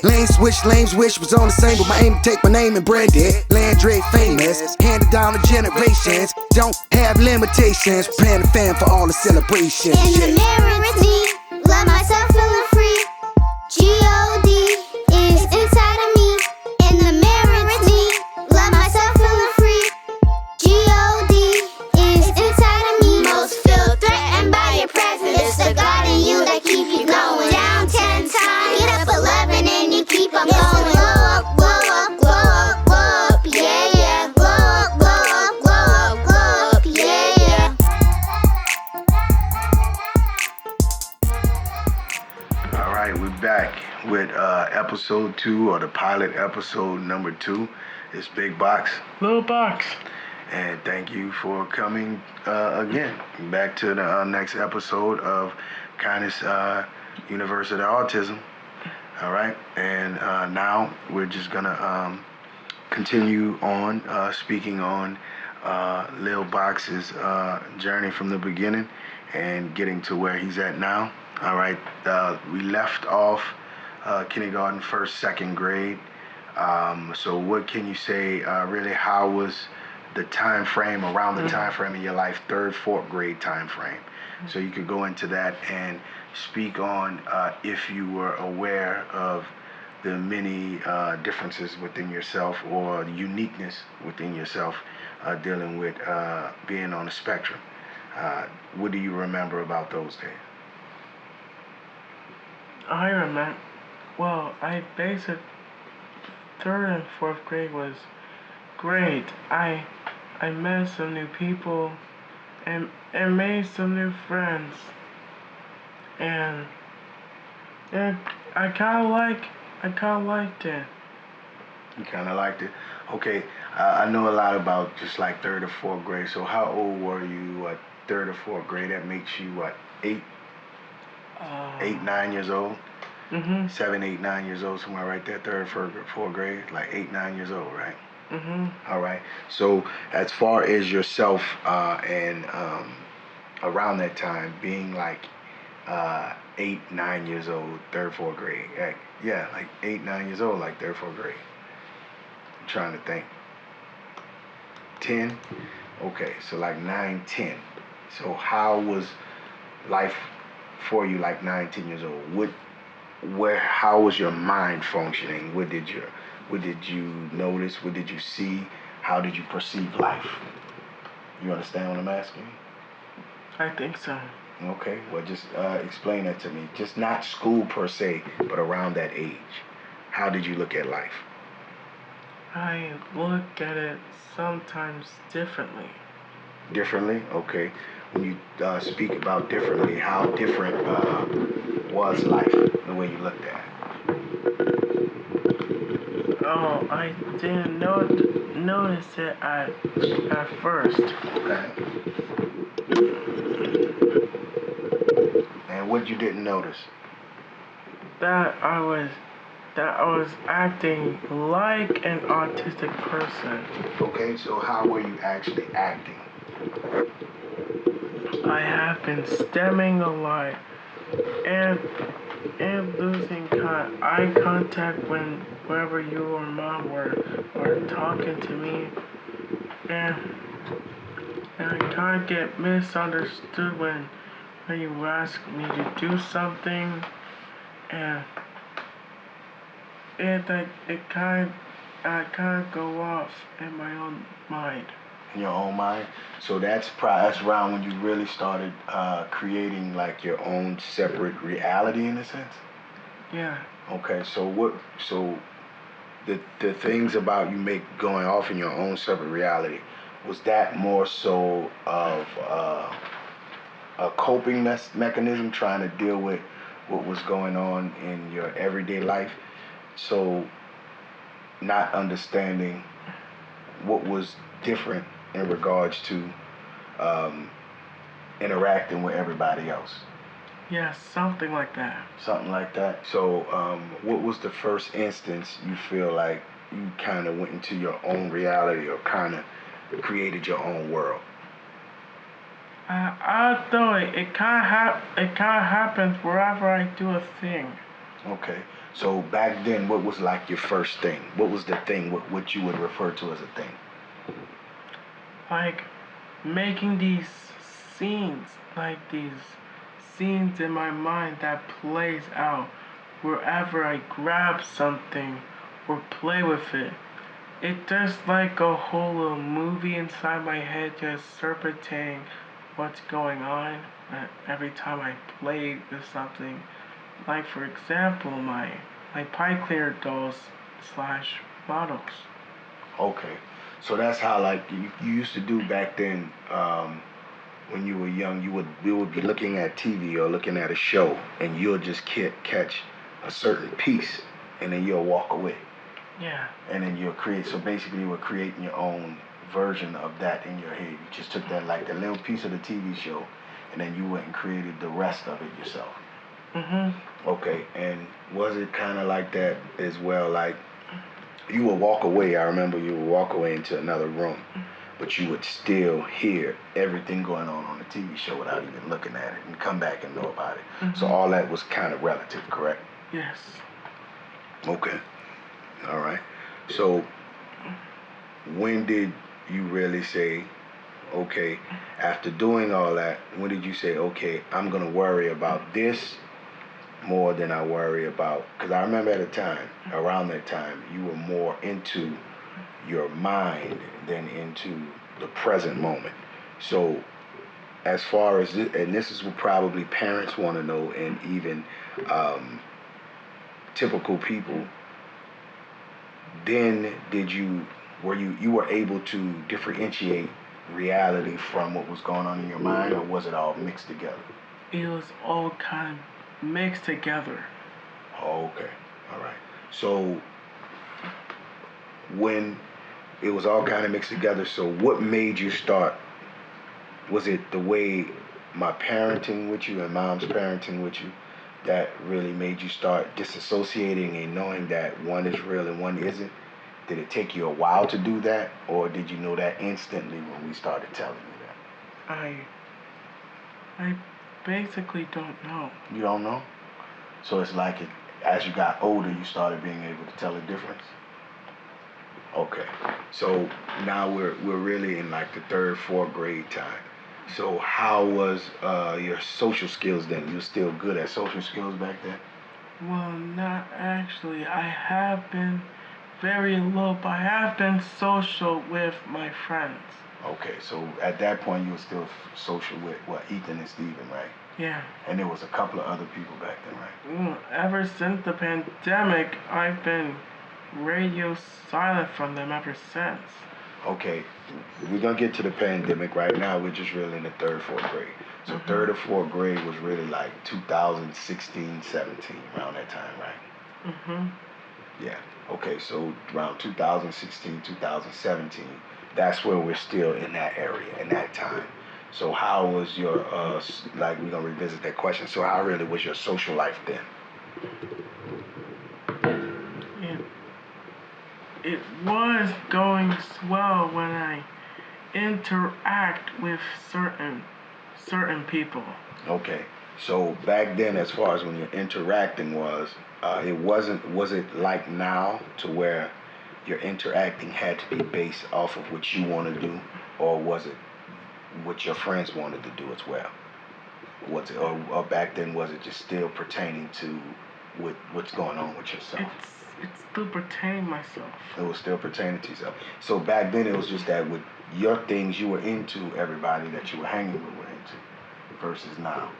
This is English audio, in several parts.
Lane switch, lanes wish was on the same, but my aim to take my name and brand it. Landry famous, handed down to generations. Don't have limitations. Prepare the fan for all the celebrations. In the mirror with me, love myself, feeling free. G-O-D is inside of me. In the mirror with me, love myself, feeling free. G-O-D is inside of me. Most feel threatened by your presence. It's the God in you that keep you going. Down 10 times, get up 11 and you keep on going. Glow up, glow up, glow up, glow up, yeah, yeah. Glow up, glow up, glow up, glow up, yeah, yeah. Alright, we're back with episode 2, or the pilot episode number 2. It's Big Boxx. Lil Boxx. And thank you for coming again back to the next episode of Connis University Autism. All right, and now we're just gonna continue on speaking on Lil Boxx's journey from the beginning and getting to where he's at now. All right, we left off kindergarten, first, second grade. So what can you say, really, how was the time frame, around the time frame in your life, third, fourth grade time frame? So you could go into that and speak on if you were aware of the many differences within yourself or uniqueness within yourself dealing with being on the spectrum. What do you remember about those days? I remember, well, I basic third and fourth grade was great. I met some new people and made some new friends, and I kind of liked it. You kind of liked it. Okay, I know a lot about just like third or fourth grade. So how old were you at third or fourth grade? That makes you what, 8, 9 years old? 7, 8, 9 years old, somewhere right there. Third, fourth grade, like 8, 9 years old, right? All right. So as far as yourself and around that time, being like 8, 9 years old, third, fourth grade. Yeah, like 8, 9 years old, like third, fourth grade. I'm trying to think. 10? Okay, so like 9, 10. So how was life for you like 9, 10 years old? How was your mind functioning? What did you notice? What did you see? How did you perceive life? You understand what I'm asking? I think so. Okay, well, just explain that to me. Just not school per se, but around that age. How did you look at life? I look at it sometimes differently. Differently? Okay. When you speak about differently, how different was life, the way you looked at it? Oh, I didn't notice it at first. Okay. And what you didn't notice? That I was acting like an autistic person. Okay, so how were you actually acting? I have been stemming a lot and losing eye contact whenever you or mom were talking to me, and I kind of get misunderstood when you ask me to do something, and it kind of go off in my own mind. In your own mind? So that's around when you really started creating like your own separate reality in a sense? Yeah. Okay, so the things about you going off in your own separate reality, was that more so of a coping mechanism trying to deal with what was going on in your everyday life? So not understanding what was different in regards to interacting with everybody else. Yeah, something like that. Something like that. So what was the first instance you feel like you kind of went into your own reality or kind of created your own world? I thought it kind of happens wherever I do a thing. Okay. So back then, what was like your first thing? What was the thing? What you would refer to as a thing? Like making these scenes, like these scenes in my mind that plays out wherever I grab something or play with it. It's just like a whole little movie inside my head, just serpentating what's going on every time I play with something. Like for example, my pie cleaner dolls slash models. Okay. So that's how like you used to do back then. When you were young, we would be looking at TV or looking at a show, and you'll just catch a certain piece, and then you'll walk away, Yeah. and then you'll create. So basically, you were creating your own version of that in your head. You just took that like the little piece of the TV show, and then you went and created the rest of it yourself. Mhm. Okay, and was it kind of like that as well? Like you would walk away. I remember you would walk away into another room, but you would still hear everything going on the TV show without even looking at it, and come back and know about it. So all that was kind of relative, correct? Yes. Okay, all right. So when did you really say, okay, after doing all that, when did you say, okay, I'm gonna worry about this more than I worry about? Because I remember at a time, around that time, you were more into your mind than into the present moment. So as far as this, and this is what probably parents want to know, and even um, typical people, then did you were you were able to differentiate reality from what was going on in your mind, or was it all mixed together? It was all kind of mixed together. Oh, okay, all right. So when it was all kind of mixed together, so what made you start? Was it the way my parenting with you and mom's parenting with you that really made you start disassociating and knowing that one is real and one isn't? Did it take you a while to do that, or did you know that instantly when we started telling you that? I I basically don't know. You don't know? So it's like as you got older, you started being able to tell the difference? Okay. So now we're really in like the third, fourth grade time. So how was your social skills then? You were still good at social skills back then? Well, not actually. I have been very low, but I have been social with my friends. Okay, so at that point you were still social with what, Ethan and Steven, right? Yeah. And there was a couple of other people back then, right? Well, ever since the pandemic, I've been radio silent from them ever since. Okay, we're gonna get to the pandemic. Right now we're just really in the third, fourth grade. So third or fourth grade was really like 2016, 17, around that time, right? Mhm. Yeah. Okay, so around 2016, 2017, that's where we're still in that area, in that time. So how was your, like, we're gonna revisit that question. So how really was your social life then? It it was going swell when I interact with certain people. Okay, so back then, as far as when you're interacting it wasn't, was it like now to where your interacting had to be based off of what you want to do, or was it what your friends wanted to do as well? Was it, or back then, was it just still pertaining to what's going on with yourself? It's still pertaining myself. It was still pertaining to yourself. So back then, it was just that with your things you were into, everybody that you were hanging with were into, versus now.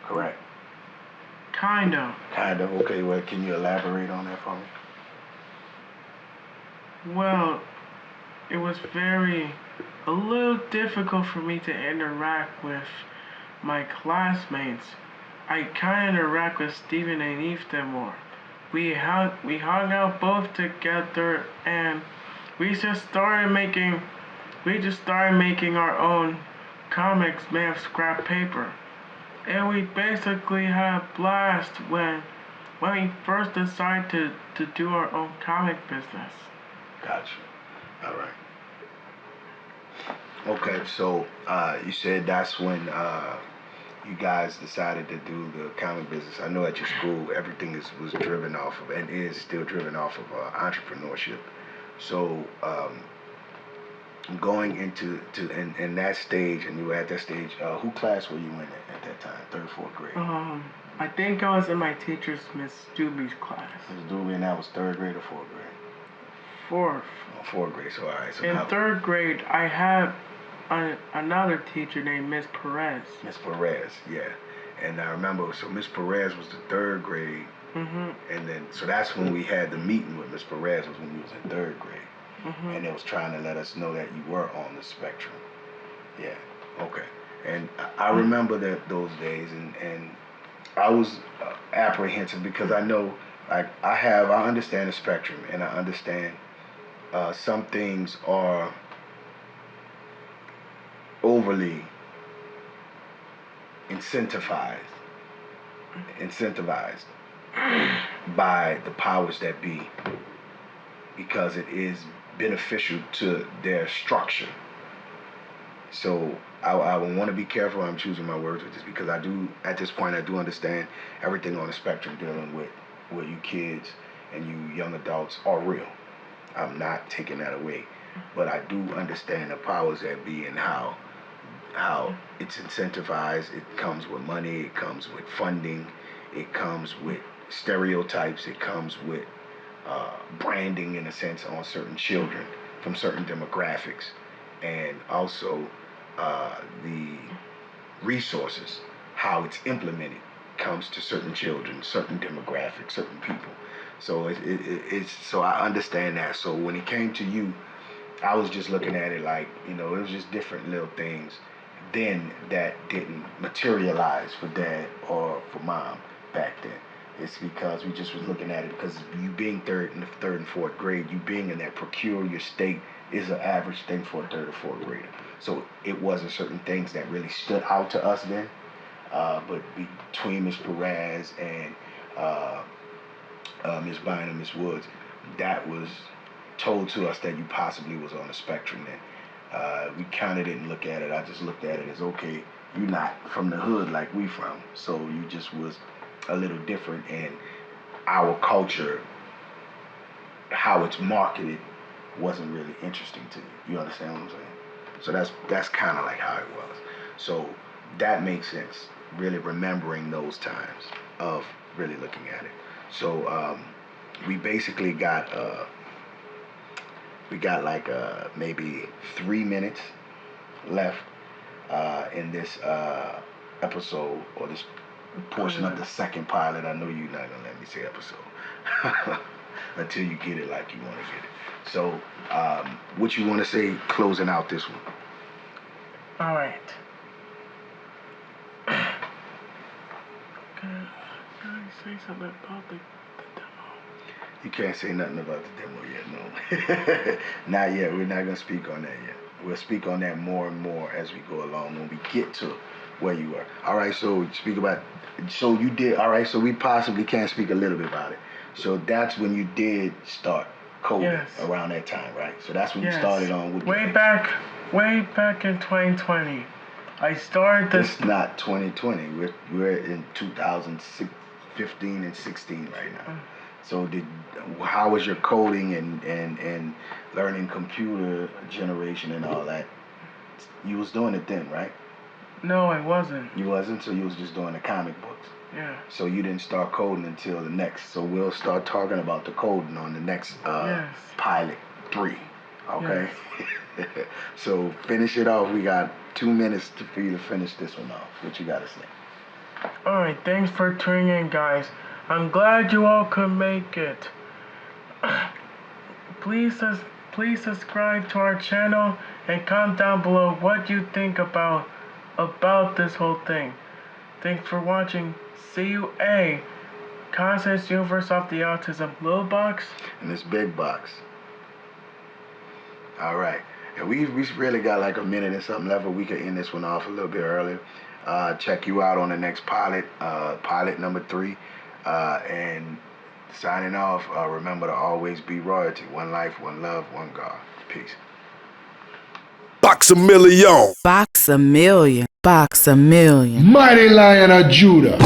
Correct. Kind of. Kind of. Okay, well, can you elaborate on that for me? Well, it was a little difficult for me to interact with my classmates. I kind of interact with Steven and Ethan more. We hung out both together, and we just started making our own comics made of scrap paper. And we basically had a blast when we first decided to do our own comic business. Gotcha. All right. Okay, so you said that's when you guys decided to do the comic business. I know at your school everything was driven off of and is still driven off of entrepreneurship. So going into in that stage, and you were at that stage, who class were you in at that time? Third, fourth grade? I think I was in my teacher's Miss Doobie's class. Miss Doobie, and that was third grade or fourth grade? Fourth. Oh, fourth grade. So all right. So in now, third grade, I had another teacher named Miss Perez. Miss Perez, yeah. And I remember, so Miss Perez was the third grade, and then so that's when we had the meeting with Miss Perez, was when we was in third grade, and it was trying to let us know that you were on the spectrum. Yeah, okay. And I remember those days, and I was apprehensive because I know, like I understand the spectrum, and I understand some things are overly incentivized by the powers that be, because it is beneficial to their structure. So I want to be careful how I'm choosing my words with this, because I do, at this point, I do understand everything on the spectrum dealing with you kids and you young adults are real. I'm not taking that away, but I do understand the powers that be and how it's incentivized. It comes with money, it comes with funding, it comes with stereotypes, it comes with branding, in a sense, on certain children from certain demographics, and also the resources, how it's implemented, comes to certain children, certain demographics, certain people. So it's so I understand that. So when it came to you, I was just looking at it like, it was just different little things then that didn't materialize for dad or for mom back then. It's because we just was looking at it because you being in the third and fourth grade, you being in that peculiar state is an average thing for a third or fourth grader. So it wasn't certain things that really stood out to us then. But between Miss Perez and Miss Bynum, Miss Woods, that was told to us that you possibly was on the spectrum then. We kind of didn't look at it. I just looked at it as, okay, you're not from the hood like we from, so you just was a little different, and our culture, how it's marketed, wasn't really interesting to you. You understand what I'm saying? So that's kind of like how it was. So that makes sense, really remembering those times of really looking at it. So we basically got like maybe 3 minutes left in this episode, or this portion of the second pilot. I know you're not gonna let me say episode until you get it like you want to get it. So what you want to say closing out this one? All right. Can I say something about the demo? You can't say nothing about the demo yet, no. Not yet. We're not gonna speak on that yet. We'll speak on that more and more as we go along when we get to where you are. All right, so speak about, so you did, all right, so we possibly can speak a little bit about it. So that's when you did start coding, around that time, right? So that's when you started on Woodgate. Way back in 2020. I started this. It's not 2020. We're in 2015 and 16 right now. So how was your coding and learning computer generation and all that? You was doing it then, right? No, I wasn't. You wasn't? So you was just doing the comic books. Yeah. So you didn't start coding until the next. So we'll start talking about the coding on the next pilot 3. Okay? Yes. So finish it off. We got 2 minutes for you to finish this one off. What you got to say? Alright, thanks for tuning in, guys. I'm glad you all could make it. Please subscribe to our channel and comment down below what you think about this whole thing. Thanks for watching. See you, Connis Universe of the Autism. Lil Boxx. And it's Big Boxx. Alright. And we really got like a minute and something left, but we could end this one off a little bit earlier. Check you out on the next pilot, pilot number 3. And signing off, remember to always be royalty. One life, one love, one God. Peace. Boxx-A-Million. Boxx-A-Million. Boxx-A-Million. Mighty Lion of Judah.